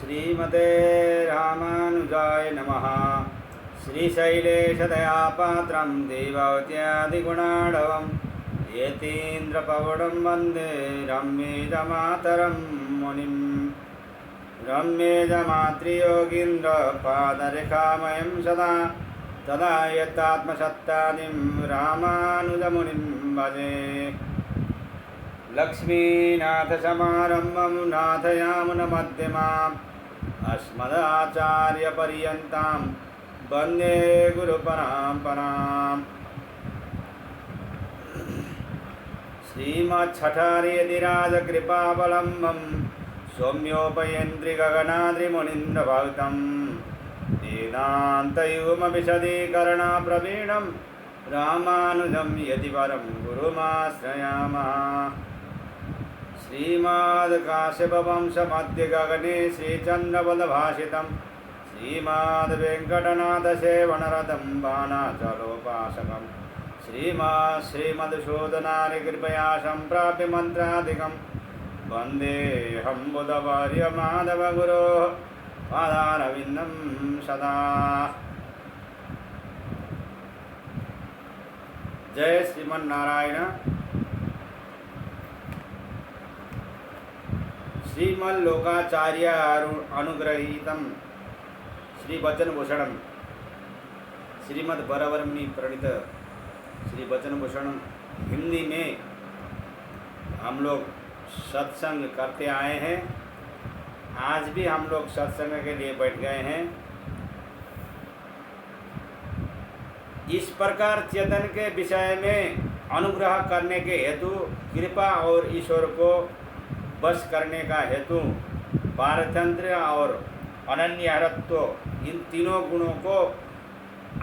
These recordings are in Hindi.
श्रीमते रामानुजाय नमः। श्रीशैलेशदयापात्रं देवौत्यादिगुणाढवं यतीन्द्रपवनं वन्दे रम्येजमातरं मुनिं। रम्येजमातृयोगीन्द्रपादरेखामयं सदा तदा यत्तात्मसत्तादिं रामानुजमुनिं भजे। लक्ष्मीनाथसमारम्भं नाथयामुनमध्यमाम् अस्मदाचार्यपर्यन्तां वन्दे गुरुपरम्पराम्। श्रीमच्छठार्यधिराजकृपावलम्बं सौम्योपयेन्द्रिगगनाद्रिमुनीन्द्रभक्तं वेदान्तयुगमविशदीकरणप्रवीणं रामानुजं यतिवरं गुरुमाश्रयामः। श्रीमद्काश्यपवंशमध्यगगने श्रीचन्द्रपदभाषितं श्रीमद्वेङ्कटनाथसेवनरतं बाणाचलोपासकं श्रीमदशोधनादिकृपया सम्प्राप्य मन्त्रादिकं वन्देऽहं बुधवर्यमाधवगुरोः पादारविन्दं सदा। जय श्रीमन्नारायण। श्रीमल्लोकाचार्य अनुग्रहीतं श्री वचनभूषणं श्रीमद्वरवर्मणि प्रणीत श्री वचनभूषणम हिंदी में हम लोग सत्संग करते आए हैं। आज भी हम लोग सत्संग के लिए बैठ गए हैं। इस प्रकार चेतन के विषय में अनुग्रह करने के हेतु कृपा और ईश्वर को बस करने का हेतु पारतंत्र और अनन्यहरत्व इन तीनों गुणों को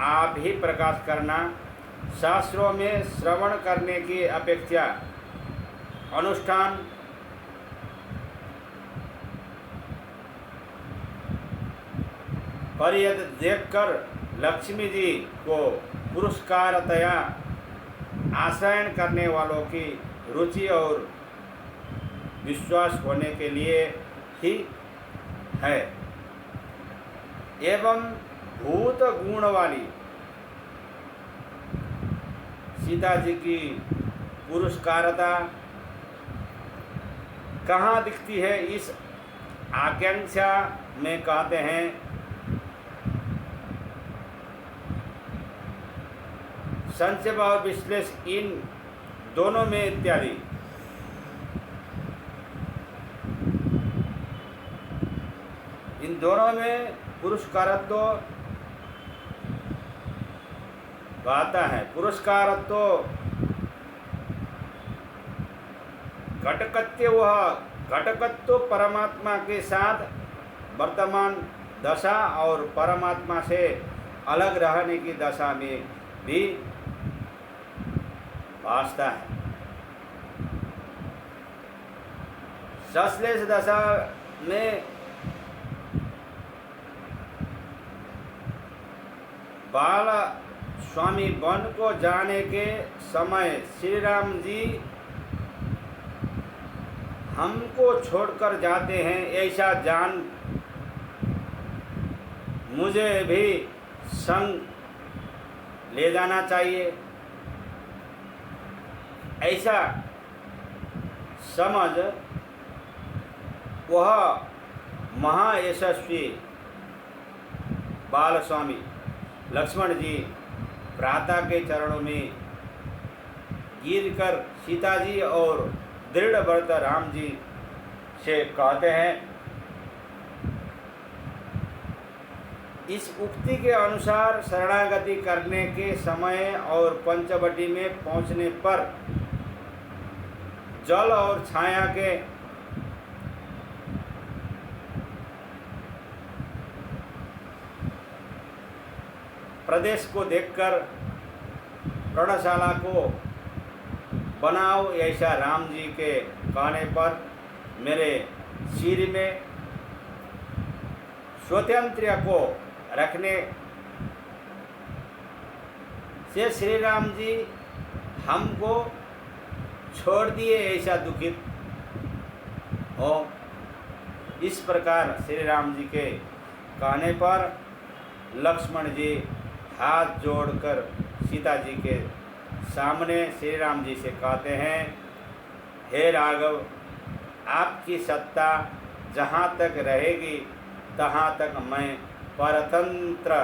आप ही प्रकाश करना शास्त्रों में श्रवण करने की अपेक्षा अनुष्ठान परियत देखकर लक्ष्मी जी को पुरस्कारतया आश्रयण करने वालों की रुचि और विश्वास होने के लिए ही है। एवं भूत गुण वाली सीता जी की पुरस्कारता कहाँ दिखती है, इस आकांक्षा में कहते हैं संक्षेप और विश्लेषण इन दोनों में इत्यादि। इन दोनों में पुरस्कारत्व आता है। पुरस्कारत्व घटकत्व परमात्मा के साथ वर्तमान दशा और परमात्मा से अलग रहने की दशा में भी भासता है। सश्लेष दशा में बाल स्वामी वन को जाने के समय श्री राम जी हमको छोड़कर जाते हैं, ऐसा जान मुझे भी संग ले जाना चाहिए, ऐसा समझ वह महायशस्वी बाल स्वामी लक्ष्मण जी भ्राता के चरणों में गिरकर सीता जी और दृढ़ व्रत राम जी से कहते हैं। इस उक्ति के अनुसार शरणागति करने के समय और पंचवटी में पहुंचने पर जल और छाया के प्रदेश को देखकर प्रणशाला को बनाओ, ऐसा राम जी के कहने पर मेरे सिर में स्वतंत्र को रखने से श्री राम जी हमको छोड़ दिए, ऐसा दुखित हो इस प्रकार श्री राम जी के कहने पर लक्ष्मण जी हाथ जोड़कर सीता जी के सामने श्री राम जी से कहते हैं, हे राघव, आपकी सत्ता जहाँ तक रहेगी तहाँ तक मैं परतंत्र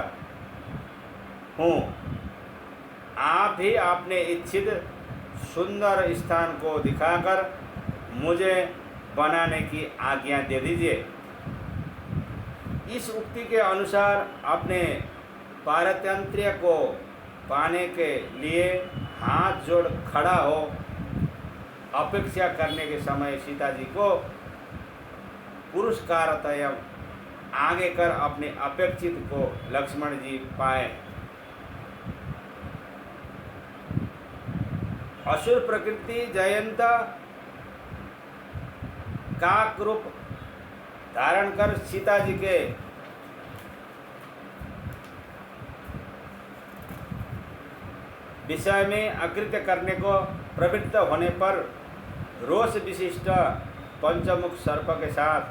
हूँ। आप ही अपने इच्छित सुंदर स्थान को दिखाकर मुझे बनाने की आज्ञा दे दीजिए। इस उक्ति के अनुसार अपने पारतंत्र्य को पाने के लिए हाथ जोड़ खड़ा हो अपेक्षा करने के समय सीता जी को पुरस्कारतः आगे कर अपने अपेक्षित को लक्ष्मण जी पाए। असुर प्रकृति जयंत काक रूप धारण कर सीता जी के विषय में अकृत्य करने को प्रवृत्त होने पर रोष विशिष्ट पंचमुख सर्प के साथ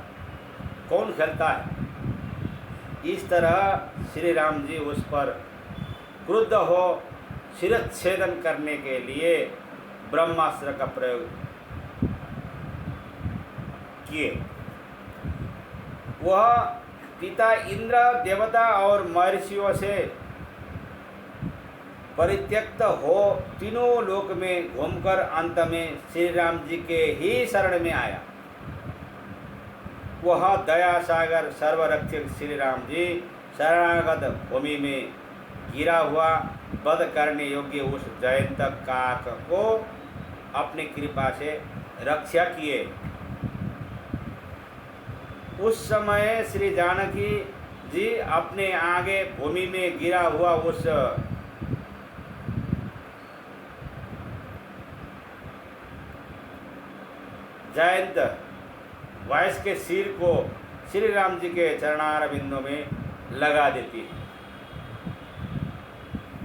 कौन खेलता है। इस तरह श्री राम जी उस पर क्रुद्ध हो शिरच्छेदन करने के लिए ब्रह्मास्त्र का प्रयोग किए। वह पिता इंद्र, देवता और महर्षियों से परित्यक्त हो तीनों लोक में घूमकर अंत में श्री राम जी के ही शरण में आया। वह दया सागर सर्वरक्षक श्री राम जी शरणागत भूमि में गिरा हुआ वध करने योग्य उस जयंत काक को अपनी कृपा से रक्षा किए। उस समय श्री जानकी जी अपने आगे भूमि में गिरा हुआ उस जयंत वायस के सिर को श्री राम जी के चरणार बिंदु में लगा देती है।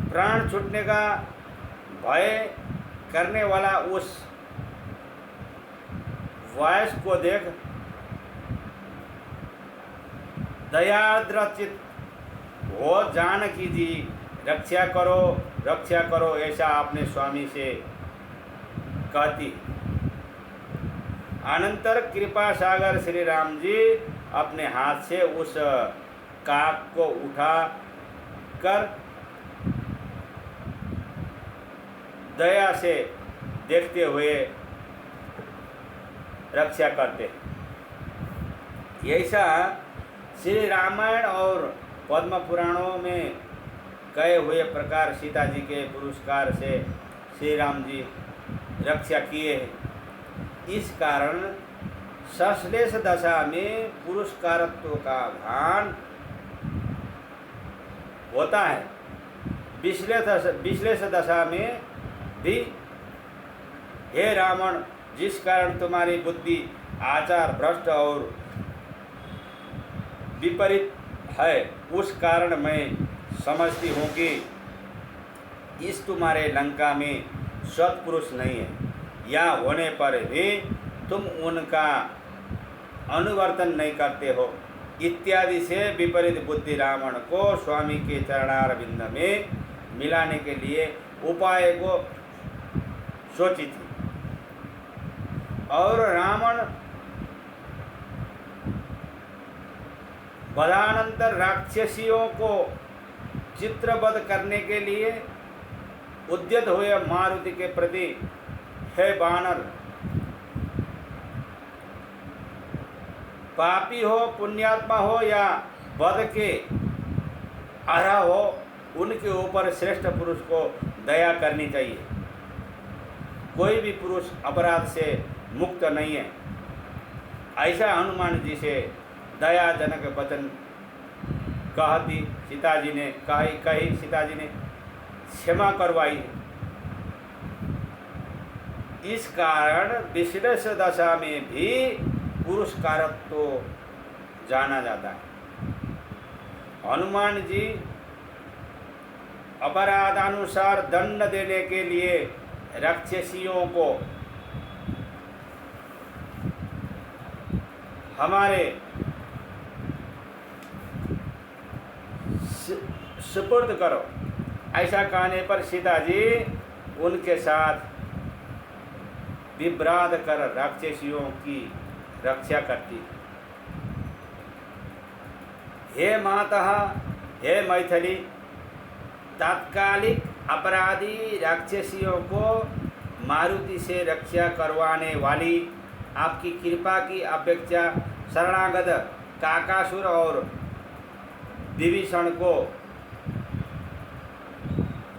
प्राण छूटने का भय करने वाला उस वायस को देख दयाद्रचित हो जानकी जी रक्षा करो ऐसा अपने स्वामी से कहती। अनंतर कृपा सागर श्री राम जी अपने हाथ से उस काक को उठा कर दया से देखते हुए रक्षा करते। ऐसा श्री रामायण और पद्म पुराणों में कहे हुए प्रकार सीता जी के पुरस्कार से श्री राम जी रक्षा किए हैं। इस कारण सश्लेष दशा में पुरस्कारत्व का भान होता है। विश्लेष दशा में भी हे रावण, जिस कारण तुम्हारी बुद्धि आचार भ्रष्ट और विपरीत है, उस कारण मैं समझती हूँ कि इस तुम्हारे लंका में सत्पुरुष नहीं है, या होने पर भी तुम उनका अनुवर्तन नहीं करते हो इत्यादि से विपरीत बुद्धि रावण को स्वामी के चरणारविंद में मिलाने के लिए उपाय को सोची थी। और रावण वधानंतर राक्षसियों को चित्रबद्ध करने के लिए उद्यत हुए मारुति के प्रति, हे बानर, पापी हो पुण्यात्मा हो या वध के अर्ह हो, उनके ऊपर श्रेष्ठ पुरुष को दया करनी चाहिए। कोई भी पुरुष अपराध से मुक्त नहीं है। ऐसा हनुमान जी से दयाजनक वचन कहती सीता जी ने कही सीता जी ने क्षमा करवाई। इस कारण विश्लेष दशा में भी पुरस्कारत्व तो जाना जाता है। हनुमान जी अपराधानुसार दंड देने के लिए राक्षसियों को हमारे सुपुर्द करो। ऐसा कहने पर सीता जी उनके साथ विभ्रात कर राक्षसियों की रक्षा करती। हे माता, हे मैथिली, तात्कालिक अपराधी राक्षसियों को मारुति से रक्षा करवाने वाली आपकी कृपा की अपेक्षा शरणागत काकासुर और विभीषण को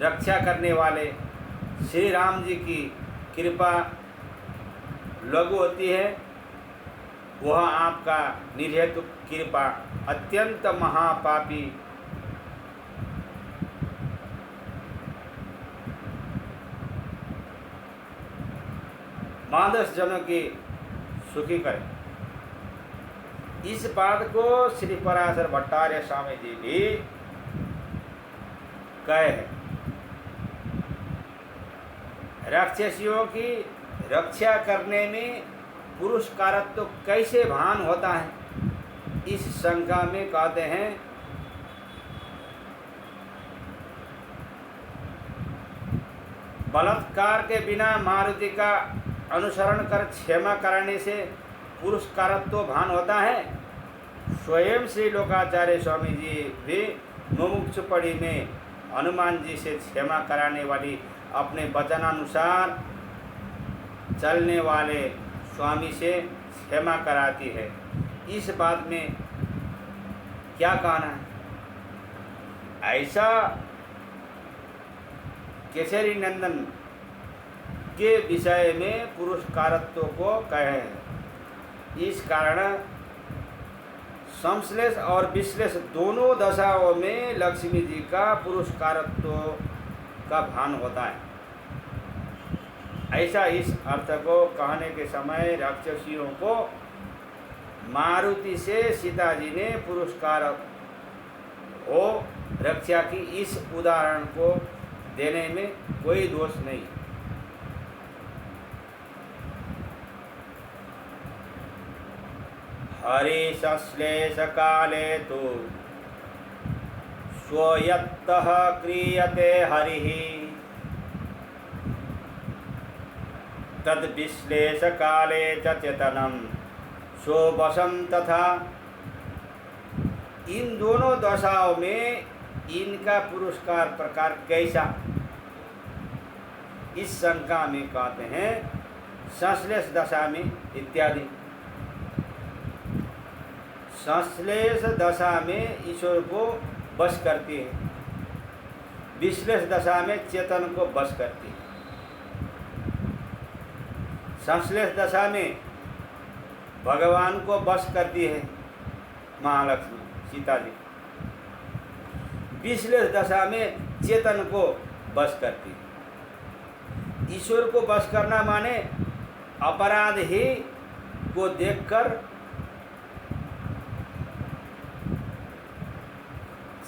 रक्षा करने वाले श्री राम जी की कृपा लघु होती है। वह आपका निर्हेतु कृपा अत्यंत महापापी मानस जनों की सुखी करे। इस बात को श्री पराशर भट्टार्य स्वामी जी भी कहे हैं। राक्षसियों की रक्षा करने में पुरुषकारत्व तो कैसे भान होता है, इस शंका में कहते हैं बलात्कार के बिना मारुति का अनुसरण कर क्षमा कराने से पुरुषकारत्व तो भान होता है। स्वयं श्री लोकाचार्य स्वामी जी भी मुमुक्षुपड़ी में हनुमान जी से क्षमा कराने वाली अपने वचनानुसार चलने वाले स्वामी से क्षमा कराती है। इस बात में क्या कहना है? ऐसा केसरी नंदन के विषय में पुरुषकारत्व को कहे हैं। इस कारण संश्लेष और विश्लेष दोनों दशाओं में लक्ष्मी जी का पुरुषकारत्व का भान होता है। ऐसा इस अर्थ को कहने के समय राक्षसियों को मारुति से सीता जी ने पुरस्कार हो रक्षा की, इस उदाहरण को देने में कोई दोष नहीं। हरि संश्लेष काले तो स्वयत्तः क्रियते हरिः तद विश्लेष काले च चेतनम स्ववशम तथा। इन दोनों दशाओं में इनका पुरस्कार प्रकार कैसा, इस शंका में कहते हैं संश्लेष दशा में इत्यादि। संश्लेष दशा में ईश्वर को वश करती है, विश्लेष दशा में चेतन को वश करती है। संश्लेष दशा में भगवान को वश करती है महालक्ष्मी सीता जी, विश्लेष दशा में चेतन को वश करती है। ईश्वर को वश करना माने अपराध ही को देखकर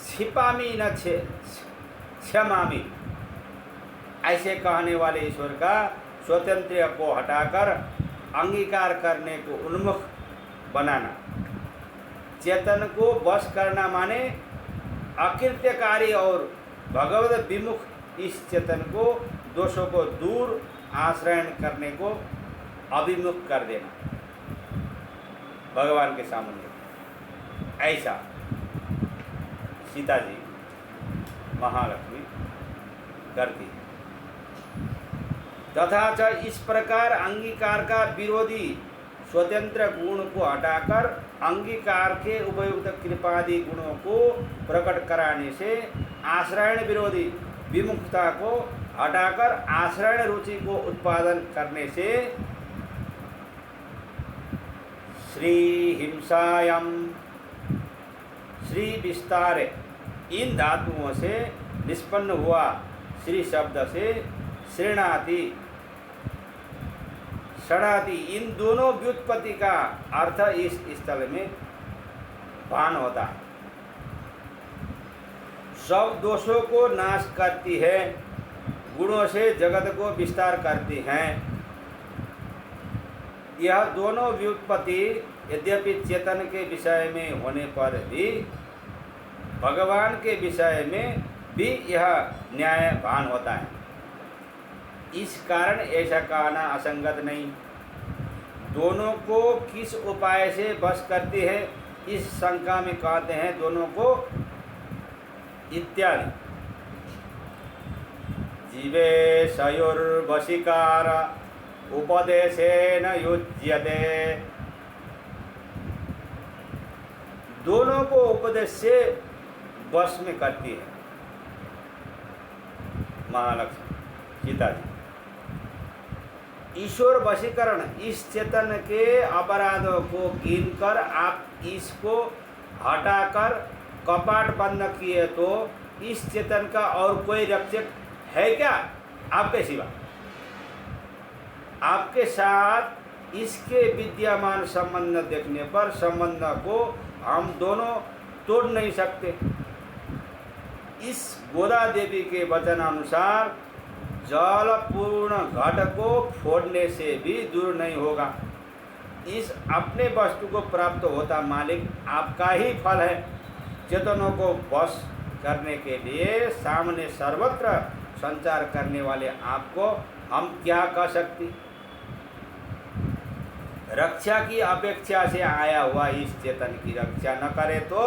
छिपामी न क्षमामी ऐसे कहने वाले ईश्वर का स्वतंत्र को हटाकर अंगीकार करने को उन्मुख बनाना। चेतन को वश करना माने अकृत्यकारी और भगवत विमुख इस चेतन को दोषों को दूर आश्रयण करने को अभिमुख कर देना भगवान के सामने। ऐसा सीता जी महालक्ष्मी करती है। तथा च इस प्रकार अंगीकार का विरोधी स्वतंत्र गुण को हटाकर अंगीकार के उपयुक्त कृपादि गुणों को प्रकट कराने से आश्रयण विरोधी विमुखता को हटाकर आश्रयण रुचि को उत्पादन करने से श्री हिंसायम श्री विस्तार इन धातुओं से निष्पन्न हुआ श्री शब्द से श्रेणाति षणाति इन दोनों व्युत्पत्ति का अर्थ इस स्थल में भान होता है। सब दोषों को नाश करती है, गुणों से जगत को विस्तार करती हैं। यह दोनों व्युत्पत्ति यद्यपि चेतन के विषय में होने पर भी भगवान के विषय में भी यह न्याय भान होता है। इस कारण ऐसा कहना असंगत नहीं। दोनों को किस उपाय से बस करती है, इस शंका में कहते हैं दोनों को इत्यादि। जीवे सयोर्वशीकार उपदेशेन युज्यते। दोनों को उपदेश से वश में करती है महालक्ष्मी सीता जी। ईश्वर वशीकरण, इस चेतन के अपराधों को गिनकर आप इसको हटाकर कपाट बंद किए तो इस चेतन का और कोई रक्षक है क्या आपके सिवा? आपके साथ इसके विद्यमान संबंध देखने पर संबंध को हम दोनों तोड़ नहीं सकते। इस गोदा देवी के वचन अनुसार जल पूर्ण घट को फोड़ने से भी दूर नहीं होगा। इस अपने वस्तु को प्राप्त होता मालिक आपका ही फल है। चेतनों को वश करने के लिए सामने सर्वत्र संचार करने वाले आपको हम क्या कह सकते? रक्षा की अपेक्षा से आया हुआ इस चेतन की रक्षा न करे तो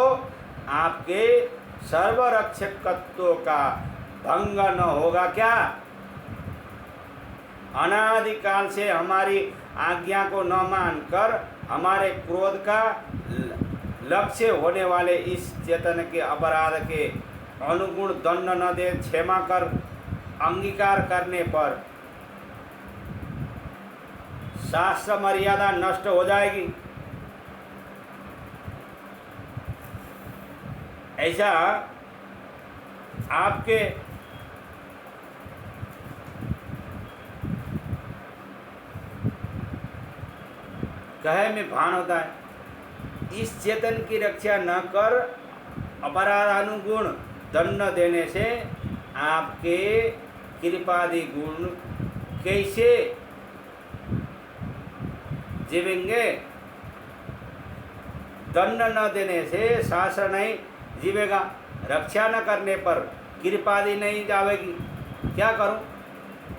आपके सर्वरक्षकत्व का भंग न होगा क्या? अनादिकाल से हमारी आज्ञा को न मानकर हमारे क्रोध का लक्ष्य होने वाले इस चेतन के अपराध के अनुगुण दंड न दे, क्षमा कर अंगीकार करने पर शास्त्र मर्यादा नष्ट हो जाएगी। ऐसा आपके कहे में भान होता है। इस चेतन की रक्षा न कर अपराधानुगुण दंड देने से आपके कृपादि गुण कैसे जीवेंगे? दंड न देने से शास्त्र नहीं जीवेगा, रक्षा न करने पर कृपादि नहीं जावेगी। क्या करूं?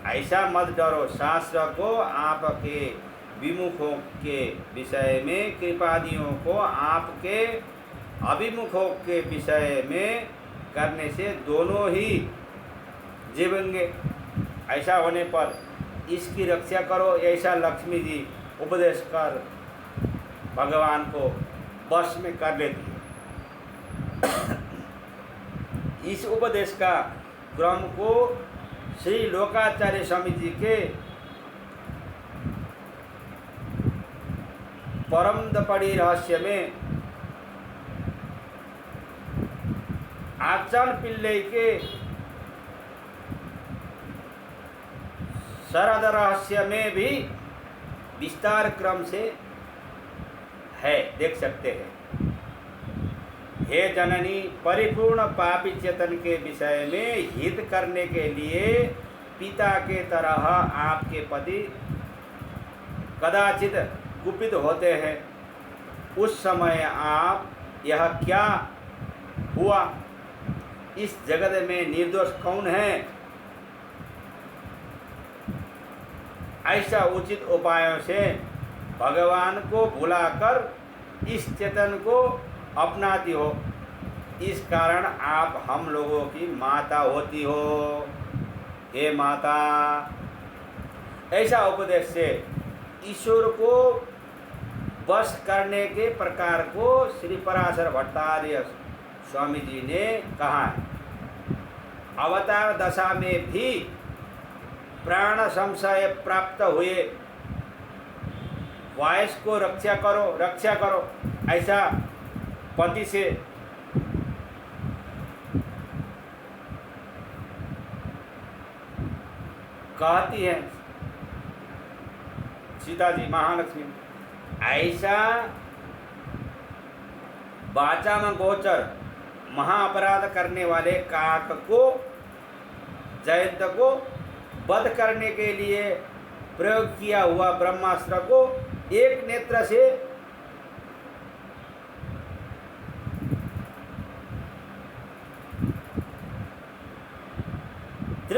ऐसा मत डरो। शास्त्र को आपके विमुखों के विषय में, कृपादियों को आपके अभिमुखों के विषय में करने से दोनों ही जीवेंगे। ऐसा होने पर इसकी रक्षा करो, ऐसा लक्ष्मी जी उपदेश कर भगवान को वश में कर लेती है। इस उपदेश का क्रम को श्री लोकाचार्य स्वामी जी के परम दपड़ी रहस्य में, आचान पिल्ले के शरद रहस्य में भी विस्तार क्रम से है, देख सकते हैं। हे जननी, परिपूर्ण पापी चेतन के विषय में हित करने के लिए पिता के तरह आपके पति कदाचित कुपित होते हैं। उस समय आप यह क्या हुआ, इस जगत में निर्दोष कौन है, ऐसा उचित उपायों से भगवान को भुलाकर इस चेतन को अपनाती हो। इस कारण आप हम लोगों की माता होती हो। हे माता, ऐसा उपदेश से ईश्वर को वश करने के प्रकार को श्री पराशर भट्टार्य स्वामी जी ने कहा है। अवतार दशा में भी प्राण संशय प्राप्त हुए वायस को रक्षा करो, ऐसा पति से कहती है सीता जी महालक्ष्मी। ऐसा वाचा में गोचर महाअपराध करने वाले काक को, जयंत को वध करने के लिए प्रयोग किया हुआ ब्रह्मास्त्र को एक नेत्र से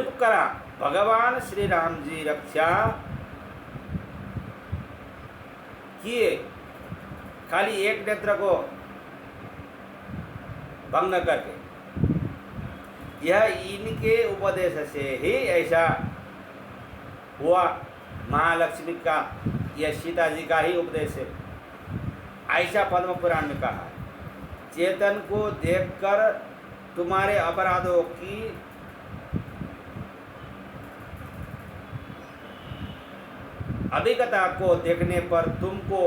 सिर्फ करा भगवान श्री राम जी रक्षा किए, खाली एक नेत्र को भंग करके। यह इनके उपदेश से ही ऐसा हुआ। महालक्ष्मी का, यह सीता जी का ही उपदेश है। ऐसा पद्म पुराण में कहा है, चेतन को देखकर तुम्हारे अपराधों की अभिज्ञता को देखने पर तुमको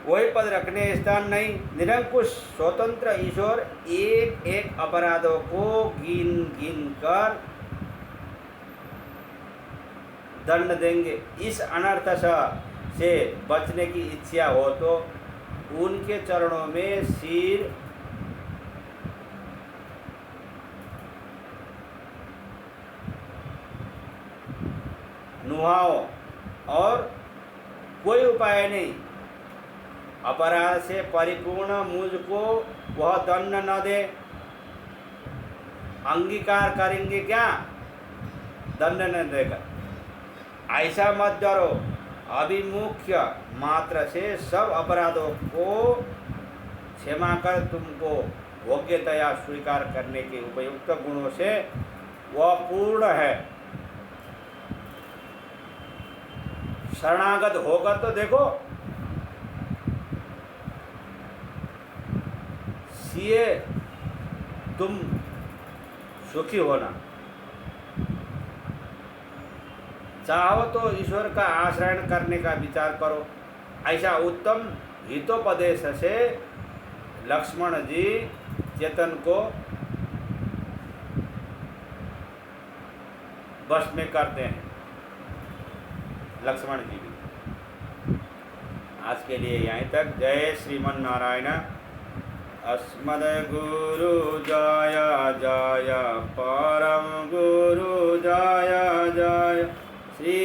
वही पद रखने स्थान नहीं। निरंकुश स्वतंत्र ईश्वर एक एक अपराधों को गिन गिन कर दंड देंगे। इस अनर्थ से बचने की इच्छा हो तो उनके चरणों में सिर नुहाओ और कोई उपाय नहीं। अपराध से परिपूर्ण मुझको वह दंड न दे। अंगीकार करेंगे क्या? दंड न देगा। ऐसा मत डरो। अभिमुख्य मात्र से सब अपराधों को क्षमा कर तुमको योग्यतया स्वीकार करने के उपयुक्त गुणों से वह पूर्ण है। शरणागत होकर तो देखो, सिए तुम सुखी होना। चाहो तो ईश्वर का आश्रय करने का विचार करो। ऐसा उत्तम हितोपदेश से लक्ष्मण जी चेतन को वश में करते हैं। लक्ष्मण जी भी। आज के लिए यहीं तक। जय श्रीमन नारायण। अस्मद्गुरु जय जय, परम गुरु जय जय, श्री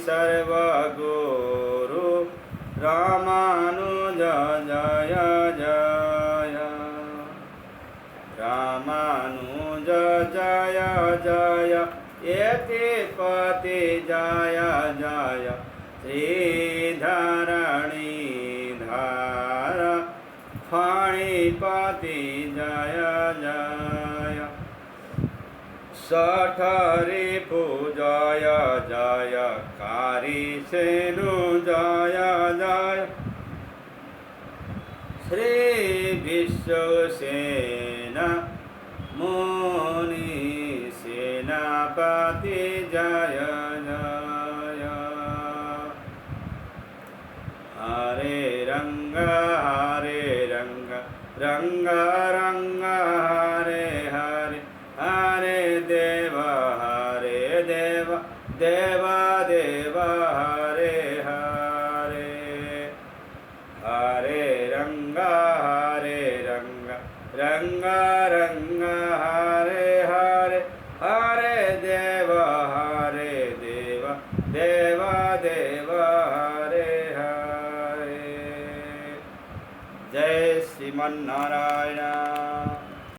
सर्वगुरु रामानुज जय जय, रामानुज जय जय, यतिपति जय जय, श्रीधरणीधर फणिपति जय जय, सठरिपु जय जय, कारिसेनु जय जय, श्री विश्वसेना मुनि सेनापति जय जय, हरे रंग रंग रंग हरे हरे, हरे देव देव देव हरे हरे, हरे रंग रंग रंग हरे हरे, हरे देव देव देव हरे हरे। जय श्रीमन नारायण।